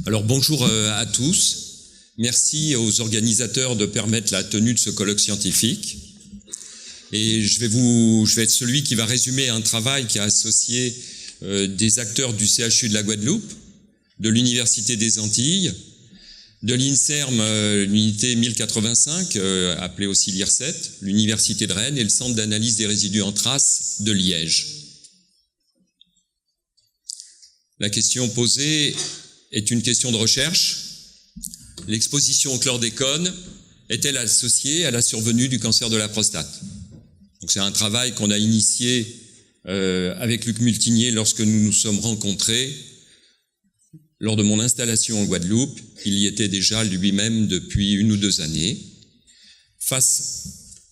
Alors bonjour à tous. Merci aux organisateurs de permettre la tenue de ce colloque scientifique. Et je vais être celui qui va résumer un travail qui a associé des acteurs du CHU de la Guadeloupe, de l'Université des Antilles, de l'INSERM, l'unité 1085, appelée aussi l'IRSET, l'Université de Rennes et le Centre d'analyse des résidus en traces de Liège. La question posée est une question de recherche. L'exposition au chlordécone est-elle associée à la survenue du cancer de la prostate? Donc c'est un travail qu'on a initié avec Luc Multinier lorsque nous nous sommes rencontrés lors de mon installation en Guadeloupe. Il y était déjà lui-même depuis 1 ou 2 années. Face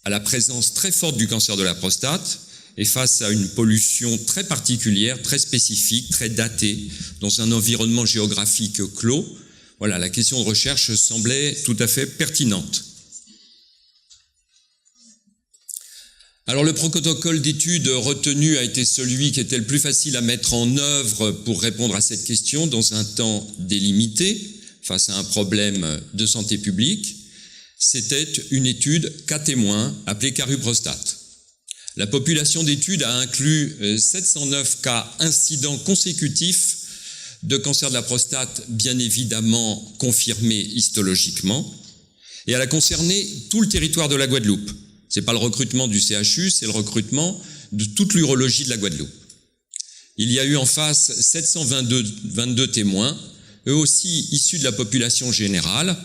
à la présence très forte du cancer de la prostate et face à une pollution très particulière, très spécifique, très datée, dans un environnement géographique clos, voilà, la question de recherche semblait tout à fait pertinente. Alors le protocole d'étude retenu a été celui qui était le plus facile à mettre en œuvre pour répondre à cette question dans un temps délimité, face à un problème de santé publique. C'était une étude cas témoin appelée Caruprostate. La population d'étude a inclus 709 cas incidents consécutifs de cancer de la prostate, bien évidemment confirmés histologiquement, et elle a concerné tout le territoire de la Guadeloupe. C'est pas le recrutement du CHU, c'est le recrutement de toute l'urologie de la Guadeloupe. Il y a eu en face 722 témoins, eux aussi issus de la population générale,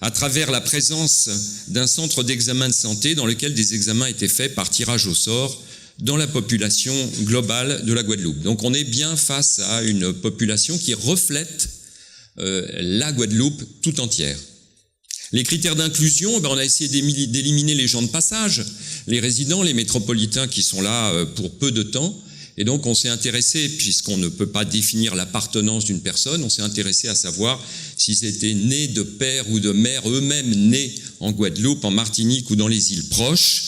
à travers la présence d'un centre d'examen de santé dans lequel des examens étaient faits par tirage au sort dans la population globale de la Guadeloupe. Donc on est bien face à une population qui reflète la Guadeloupe tout entière. Les critères d'inclusion, on a essayé d'éliminer les gens de passage, les résidents, les métropolitains qui sont là pour peu de temps. Et donc on s'est intéressé, puisqu'on ne peut pas définir l'appartenance d'une personne, on s'est intéressé à savoir s'ils étaient nés de père ou de mère, eux-mêmes nés en Guadeloupe, en Martinique ou dans les îles proches,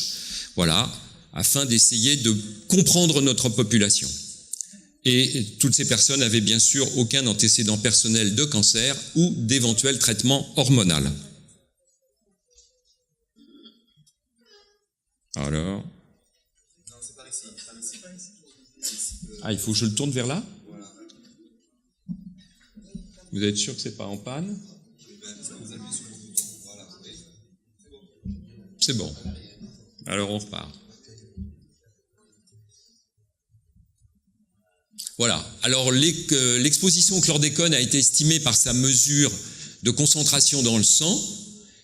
voilà, afin d'essayer de comprendre notre population. Et toutes ces personnes n'avaient bien sûr aucun antécédent personnel de cancer ou d'éventuel traitement hormonal. Alors... Non, c'est par ici. Ah, il faut que je le tourne vers là? Vous êtes sûr que c'est pas en panne? C'est bon. Alors on repart. Voilà. Alors l'exposition au chlordécone a été estimée par sa mesure de concentration dans le sang,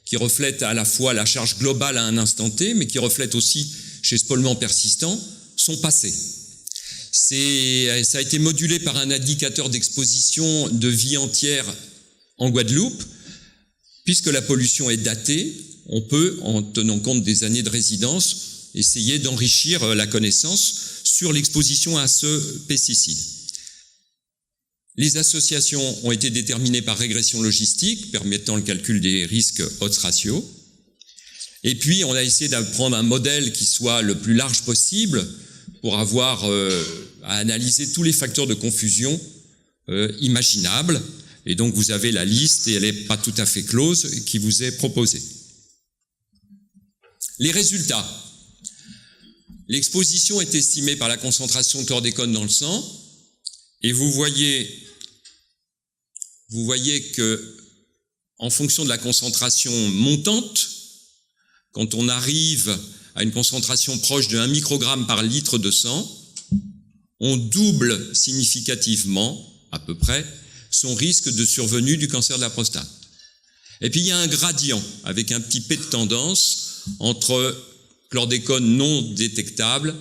qui reflète à la fois la charge globale à un instant T, mais qui reflète aussi, chez ce polluant persistant, son passé. Ça a été modulé par un indicateur d'exposition de vie entière en Guadeloupe. Puisque la pollution est datée, on peut, en tenant compte des années de résidence, essayer d'enrichir la connaissance sur l'exposition à ce pesticide. Les associations ont été déterminées par régression logistique, permettant le calcul des risques odds ratio. Et puis, on a essayé d'apprendre un modèle qui soit le plus large possible pour avoir à analyser tous les facteurs de confusion imaginables. Et donc, vous avez la liste, et elle n'est pas tout à fait close, qui vous est proposée. Les résultats. L'exposition est estimée par la concentration de chlordécone dans le sang, et vous voyez que, en fonction de la concentration montante, quand on arrive à une concentration proche de 1 microgramme par litre de sang, on double significativement, à peu près, son risque de survenue du cancer de la prostate. Et puis il y a un gradient avec un petit P de tendance entre chlordécone non détectable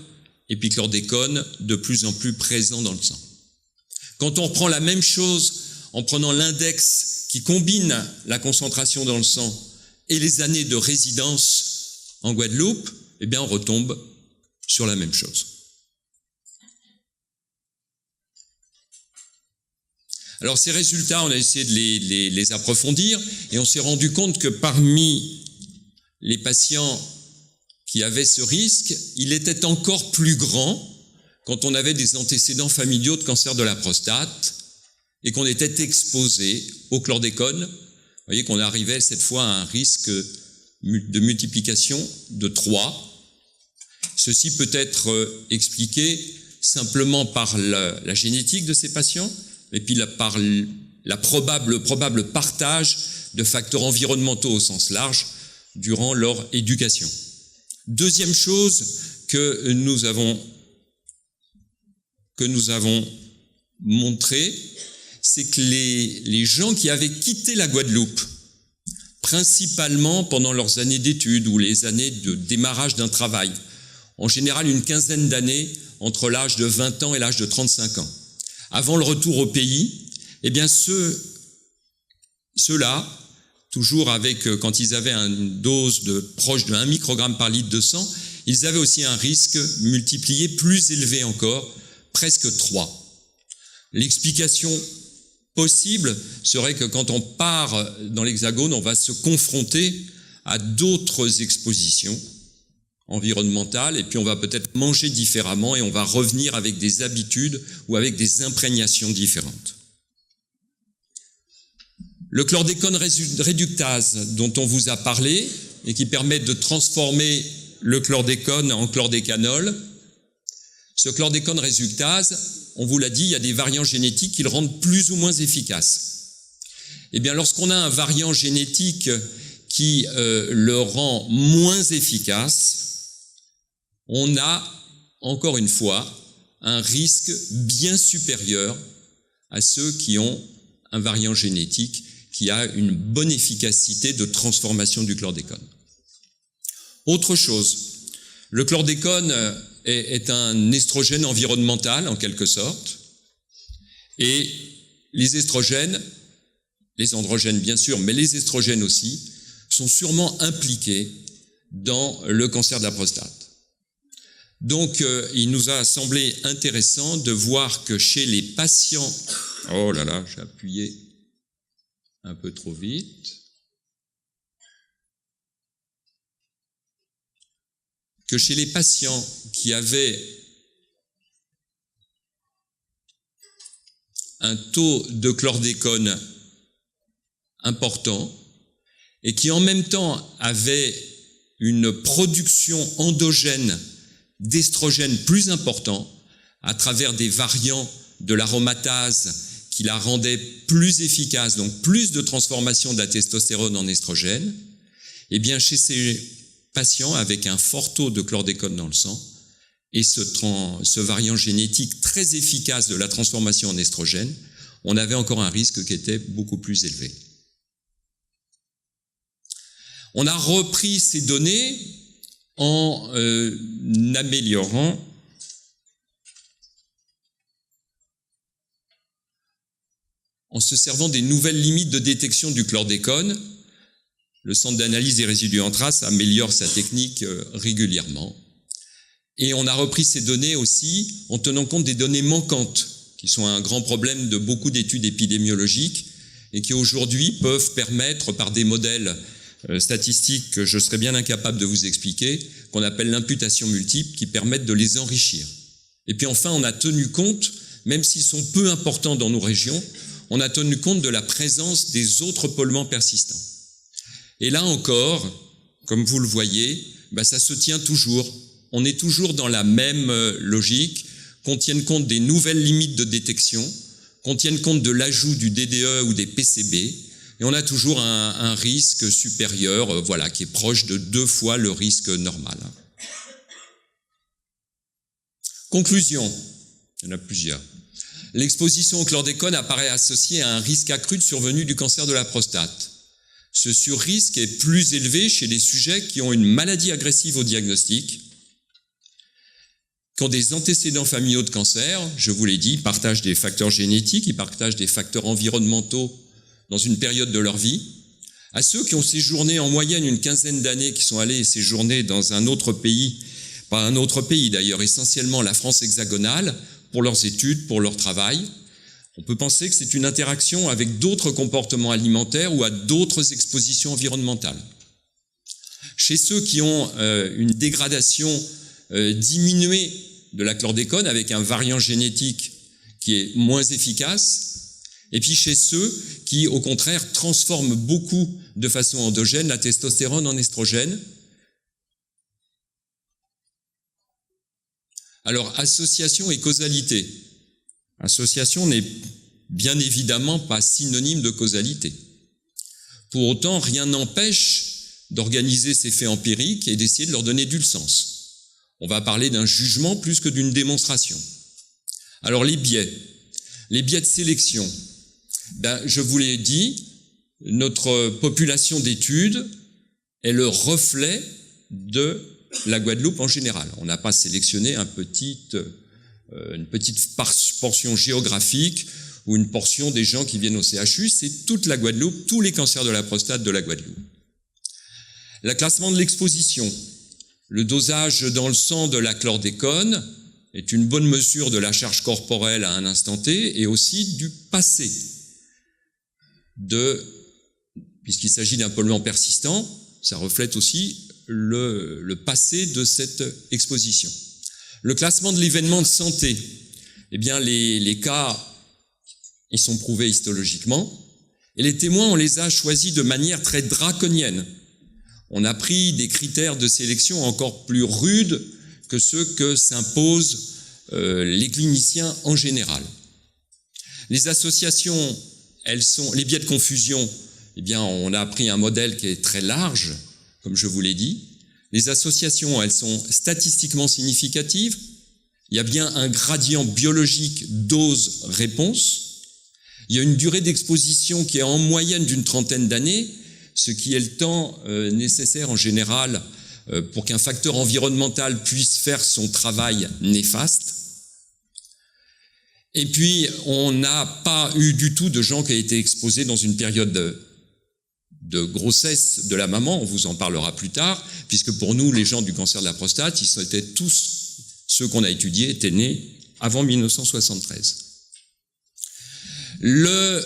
et puis chlordécone de plus en plus présent dans le sang. Quand on reprend la même chose en prenant l'index qui combine la concentration dans le sang et les années de résidence en Guadeloupe, eh bien on retombe sur la même chose. Alors ces résultats, on a essayé de les approfondir et on s'est rendu compte que parmi les patients qui avaient ce risque, il était encore plus grand quand on avait des antécédents familiaux de cancer de la prostate, et qu'on était exposé au chlordécone. Vous voyez qu'on arrivait cette fois à un risque de multiplication de 3. Ceci peut être expliqué simplement par la génétique de ces patients, et puis par le probable partage de facteurs environnementaux au sens large durant leur éducation. Deuxième chose que nous avons montré, c'est que les gens qui avaient quitté la Guadeloupe, principalement pendant leurs années d'études ou les années de démarrage d'un travail, en général une quinzaine d'années entre l'âge de 20 ans et l'âge de 35 ans, avant le retour au pays, eh bien ceux-là, toujours avec, quand ils avaient une dose proche de 1 microgramme par litre de sang, ils avaient aussi un risque multiplié plus élevé encore, presque 3. L'explication possible serait que quand on part dans l'Hexagone, on va se confronter à d'autres expositions environnementales, et puis on va peut-être manger différemment et on va revenir avec des habitudes ou avec des imprégnations différentes. Le chlordécone réductase dont on vous a parlé et qui permet de transformer le chlordécone en chlordécanol, ce chlordécone réductase, on vous l'a dit, il y a des variants génétiques qui le rendent plus ou moins efficace. Eh bien, lorsqu'on a un variant génétique qui le rend moins efficace, on a, encore une fois, un risque bien supérieur à ceux qui ont un variant génétique qui a une bonne efficacité de transformation du chlordécone. Autre chose, le chlordécone est un estrogène environnemental en quelque sorte, et les estrogènes, les androgènes bien sûr, mais les estrogènes aussi, sont sûrement impliqués dans le cancer de la prostate. Donc il nous a semblé intéressant de voir que chez les patients, oh là là, j'ai appuyé un peu trop vite, que chez les patients qui avaient un taux de chlordécone important et qui en même temps avaient une production endogène d'estrogène plus important à travers des variants de l'aromatase qui la rendaient plus efficace, donc plus de transformation de la testostérone en estrogène, eh bien chez ces patients avec un fort taux de chlordécone dans le sang et ce variant génétique très efficace de la transformation en estrogène, on avait encore un risque qui était beaucoup plus élevé. On a repris ces données en améliorant en se servant des nouvelles limites de détection du chlordécone. Le centre d'analyse des résidus en traces améliore sa technique régulièrement. Et on a repris ces données aussi en tenant compte des données manquantes, qui sont un grand problème de beaucoup d'études épidémiologiques et qui aujourd'hui peuvent permettre, par des modèles statistiques que je serais bien incapable de vous expliquer, qu'on appelle l'imputation multiple, qui permettent de les enrichir. Et puis enfin, on a tenu compte, même s'ils sont peu importants dans nos régions, on a tenu compte de la présence des autres polluants persistants. Et là encore, comme vous le voyez, ça se tient toujours. On est toujours dans la même logique, qu'on tienne compte des nouvelles limites de détection, qu'on tienne compte de l'ajout du DDE ou des PCB, et on a toujours un risque supérieur, qui est proche de 2 fois le risque normal. Conclusion, il y en a plusieurs. L'exposition au chlordécone apparaît associée à un risque accru de survenue du cancer de la prostate. Ce surrisque est plus élevé chez les sujets qui ont une maladie agressive au diagnostic, qui ont des antécédents familiaux de cancer, je vous l'ai dit, ils partagent des facteurs génétiques, ils partagent des facteurs environnementaux dans une période de leur vie, à ceux qui ont séjourné en moyenne une quinzaine d'années, qui sont allés séjourner dans un autre pays, pas un autre pays d'ailleurs, essentiellement la France hexagonale, pour leurs études, pour leur travail. On peut penser que c'est une interaction avec d'autres comportements alimentaires ou à d'autres expositions environnementales. Chez ceux qui ont une dégradation diminuée de la chlordécone avec un variant génétique qui est moins efficace, Et puis chez ceux qui, au contraire, transforment beaucoup de façon endogène la testostérone en estrogène. Alors, association et causalité. Association n'est bien évidemment pas synonyme de causalité. Pour autant, rien n'empêche d'organiser ces faits empiriques et d'essayer de leur donner du sens. On va parler d'un jugement plus que d'une démonstration. Alors, les biais de sélection. Je vous l'ai dit, notre population d'études est le reflet de la Guadeloupe en général. On n'a pas sélectionné une petite portion géographique ou une portion des gens qui viennent au CHU, c'est toute la Guadeloupe, tous les cancers de la prostate de la Guadeloupe. Le classement de l'exposition. Le dosage dans le sang de la chlordécone est une bonne mesure de la charge corporelle à un instant T et aussi du passé. Puisqu'il s'agit d'un polluant persistant, ça reflète aussi le passé de cette exposition. Le classement de l'événement de santé, eh bien les cas, ils sont prouvés histologiquement, et les témoins, on les a choisis de manière très draconienne. On a pris des critères de sélection encore plus rudes que ceux que s'imposent les cliniciens en général. Les associations, les biais de confusion, eh bien on a pris un modèle qui est très large, comme je vous l'ai dit. Les associations, elles sont statistiquement significatives. Il y a bien un gradient biologique dose-réponse. Il y a une durée d'exposition qui est en moyenne d'une 30aine d'années, ce qui est le temps nécessaire en général pour qu'un facteur environnemental puisse faire son travail néfaste. Et puis, on n'a pas eu du tout de gens qui ont été exposés dans une période de grossesse de la maman, on vous en parlera plus tard, puisque pour nous, les gens du cancer de la prostate, ils étaient tous, ceux qu'on a étudiés, étaient nés avant 1973. Le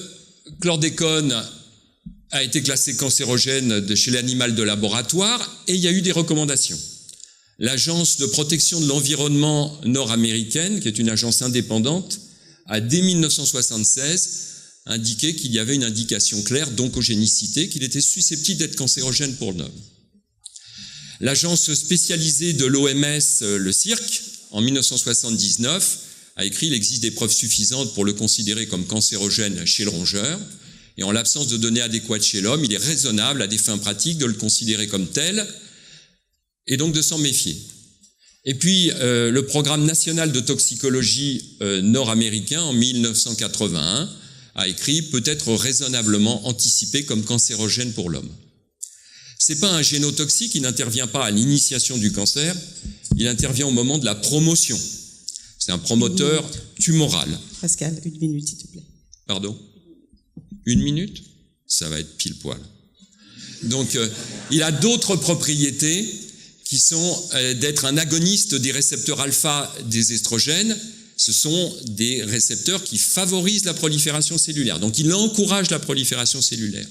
chlordécone a été classé cancérogène chez l'animal de laboratoire et il y a eu des recommandations. L'Agence de protection de l'environnement nord-américaine, qui est une agence indépendante, a dès 1976 indiqué qu'il y avait une indication claire d'oncogénicité, qu'il était susceptible d'être cancérogène pour l'homme. L'agence spécialisée de l'OMS, le CIRC, en 1979, a écrit « Il existe des preuves suffisantes pour le considérer comme cancérogène chez le rongeur, et en l'absence de données adéquates chez l'homme, il est raisonnable à des fins pratiques de le considérer comme tel, et donc de s'en méfier ». Et puis, le programme national de toxicologie nord-américain, en 1981, a écrit « peut être raisonnablement anticipé comme cancérogène pour l'homme ». C'est pas un génotoxique, il n'intervient pas à l'initiation du cancer, il intervient au moment de la promotion. C'est un promoteur tumoral. Pascal, 1 minute, s'il te plaît. Pardon ? 1 minute ? Ça va être pile poil. Donc, il a d'autres propriétés qui sont d'être un agoniste des récepteurs alpha des estrogènes. Ce sont des récepteurs qui favorisent la prolifération cellulaire. Donc, il encourage la prolifération cellulaire.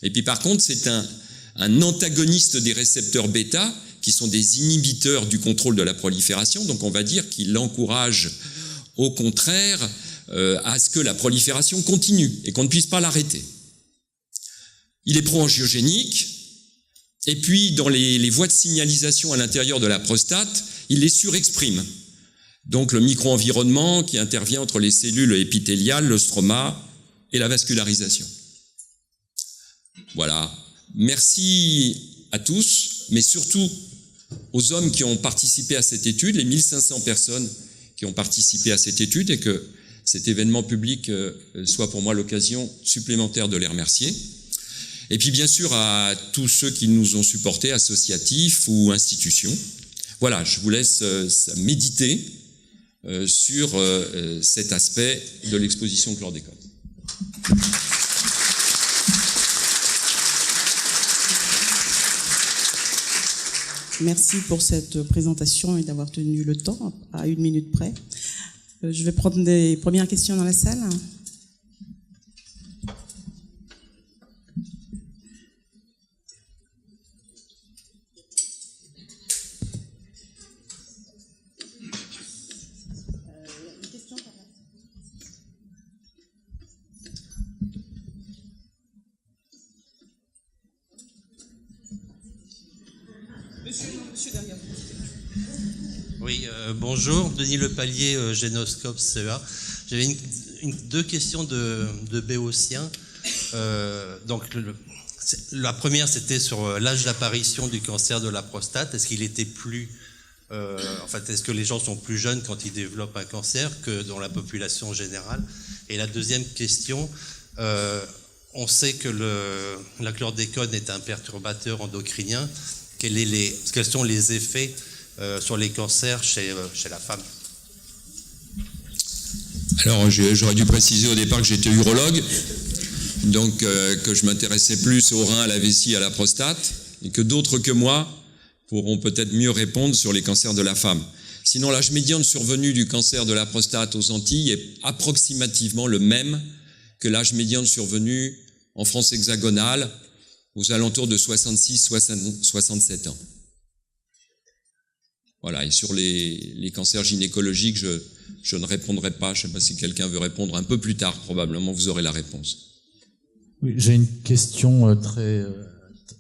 Et puis, par contre, c'est un antagoniste des récepteurs bêta, qui sont des inhibiteurs du contrôle de la prolifération. Donc, on va dire qu'il encourage, au contraire, à ce que la prolifération continue et qu'on ne puisse pas l'arrêter. Il est pro-angiogénique. Et puis, dans les voies de signalisation à l'intérieur de la prostate, il les surexprime. Donc, le micro-environnement qui intervient entre les cellules épithéliales, le stroma et la vascularisation. Voilà. Merci à tous, mais surtout aux hommes qui ont participé à cette étude, les 1500 personnes qui ont participé à cette étude, et que cet événement public soit pour moi l'occasion supplémentaire de les remercier. Et puis bien sûr à tous ceux qui nous ont supportés, associatifs ou institutions. Voilà, je vous laisse méditer sur cet aspect de l'exposition chlordécone. Merci pour cette présentation et d'avoir tenu le temps à 1 minute près. Je vais prendre des premières questions dans la salle. Oui, bonjour, Denis Lepallier, Génoscope CEA. J'avais deux questions de béotien. Donc, la première, c'était sur l'âge d'apparition du cancer de la prostate. Est-ce qu'il était plus... est-ce que les gens sont plus jeunes quand ils développent un cancer que dans la population générale? Et la deuxième question, on sait que la chlordécone est un perturbateur endocrinien. Quels sont les effets sur les cancers chez la femme? Alors, j'aurais dû préciser au départ que j'étais urologue, donc que je m'intéressais plus aux reins, à la vessie, à la prostate, et que d'autres que moi pourront peut-être mieux répondre sur les cancers de la femme. Sinon, l'âge médian de survenue du cancer de la prostate aux Antilles est approximativement le même que l'âge médian de survenue en France hexagonale, aux alentours de 66-67 ans. Voilà, et sur les cancers gynécologiques, je ne répondrai pas. Je ne sais pas si quelqu'un veut répondre un peu plus tard, probablement vous aurez la réponse. Oui, j'ai une question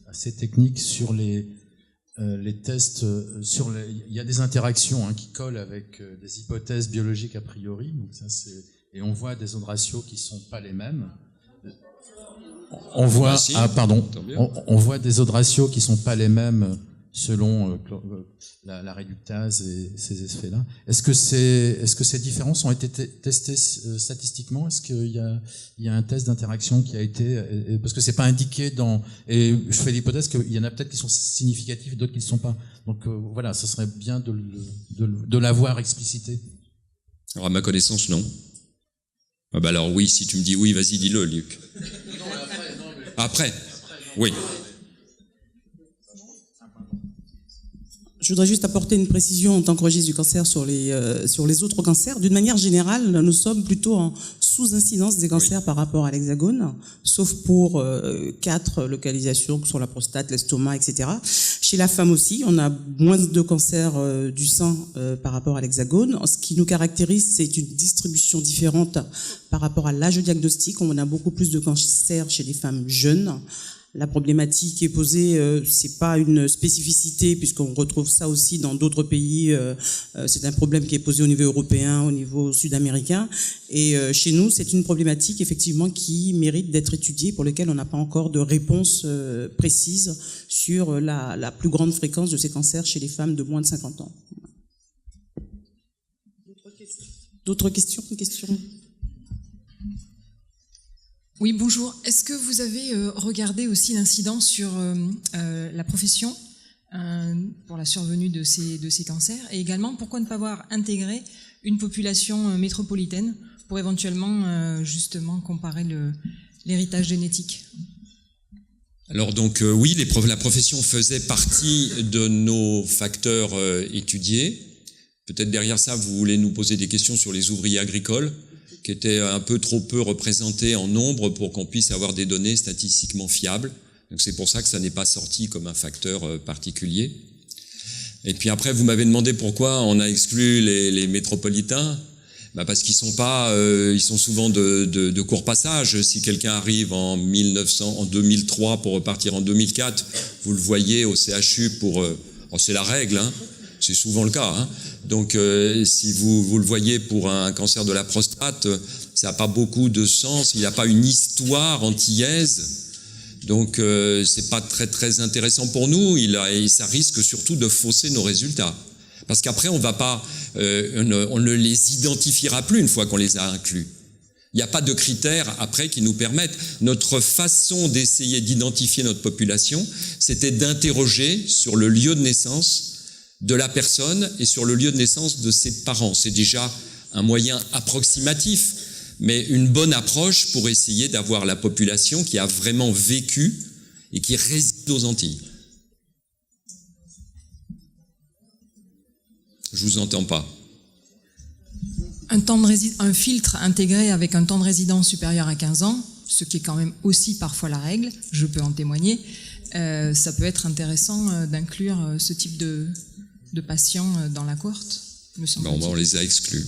assez technique sur les tests. Il y a des interactions qui collent avec des hypothèses biologiques a priori. Donc et on voit des ondes ratios qui ne sont pas les mêmes. On voit des ondes ratios qui ne sont pas les mêmes selon la réductase et ces effets-là. Est-ce que ces différences ont été testées statistiquement? Est-ce qu'il y a un test d'interaction qui a été... Parce que c'est pas indiqué dans... Et je fais l'hypothèse qu'il y en a peut-être qui sont significatifs, d'autres qui ne le sont pas. Donc voilà, ce serait bien de l'avoir explicité. Alors à ma connaissance, non. Ah bah alors oui, si tu me dis oui, vas-y, dis-le, Luc. Après, oui. Je voudrais juste apporter une précision en tant que registre du cancer sur les autres cancers. D'une manière générale, nous sommes plutôt en sous-incidence des cancers par rapport à l'hexagone, sauf pour 4 localisations sur la prostate, l'estomac, etc. Chez la femme aussi, on a moins de cancers du sein par rapport à l'hexagone. Ce qui nous caractérise, c'est une distribution différente par rapport à l'âge diagnostique. On a beaucoup plus de cancers chez les femmes jeunes. La problématique qui est posée, c'est pas une spécificité puisqu'on retrouve ça aussi dans d'autres pays. C'est un problème qui est posé au niveau européen, au niveau sud-américain. Et chez nous, c'est une problématique effectivement qui mérite d'être étudiée, pour laquelle on n'a pas encore de réponse précise sur la plus grande fréquence de ces cancers chez les femmes de moins de 50 ans. D'autres questions? Oui, bonjour. Est-ce que vous avez regardé aussi l'incidence sur la profession pour la survenue de ces cancers? Et également, pourquoi ne pas avoir intégré une population métropolitaine pour éventuellement justement comparer l'héritage génétique? Alors donc oui, la profession faisait partie de nos facteurs étudiés. Peut-être derrière ça, vous voulez nous poser des questions sur les ouvriers agricoles, qui étaient un peu trop peu représentés en nombre pour qu'on puisse avoir des données statistiquement fiables. Donc c'est pour ça que ça n'est pas sorti comme un facteur particulier. Et puis après, vous m'avez demandé pourquoi on a exclu les métropolitains. Parce qu'ils sont pas, ils sont souvent de court passage. Si quelqu'un arrive en 2003 pour repartir en 2004, vous le voyez au CHU c'est la règle, c'est souvent le cas. Donc, si vous le voyez pour un cancer de la prostate, ça n'a pas beaucoup de sens. Il n'y a pas une histoire antillaise. Donc, c'est pas très très intéressant pour nous. Et ça risque surtout de fausser nos résultats. Parce qu'après, on ne les identifiera plus une fois qu'on les a inclus. Il n'y a pas de critères après qui nous permettent. Notre façon d'essayer d'identifier notre population, c'était d'interroger sur le lieu de naissance de la personne et sur le lieu de naissance de ses parents. C'est déjà un moyen approximatif, mais une bonne approche pour essayer d'avoir la population qui a vraiment vécu et qui réside aux Antilles. Je vous entends pas. Un filtre intégré avec un temps de résidence supérieur à 15 ans, ce qui est quand même aussi parfois la règle, je peux en témoigner, ça peut être intéressant d'inclure ce type de patients dans la cohorte, me semble-t-il. On les a exclus.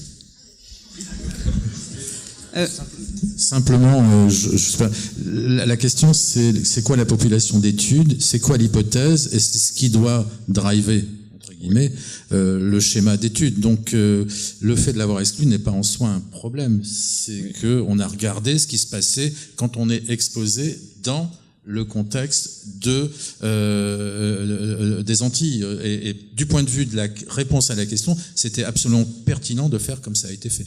Simplement, je sais pas, la question c'est quoi la population d'études, c'est quoi l'hypothèse, et c'est ce qui doit driver, entre guillemets, le schéma d'études. Donc le fait de l'avoir exclu n'est pas en soi un problème, c'est que on a regardé ce qui se passait quand on est exposé dans le contexte des Antilles. Et du point de vue de la réponse à la question, c'était absolument pertinent de faire comme ça a été fait.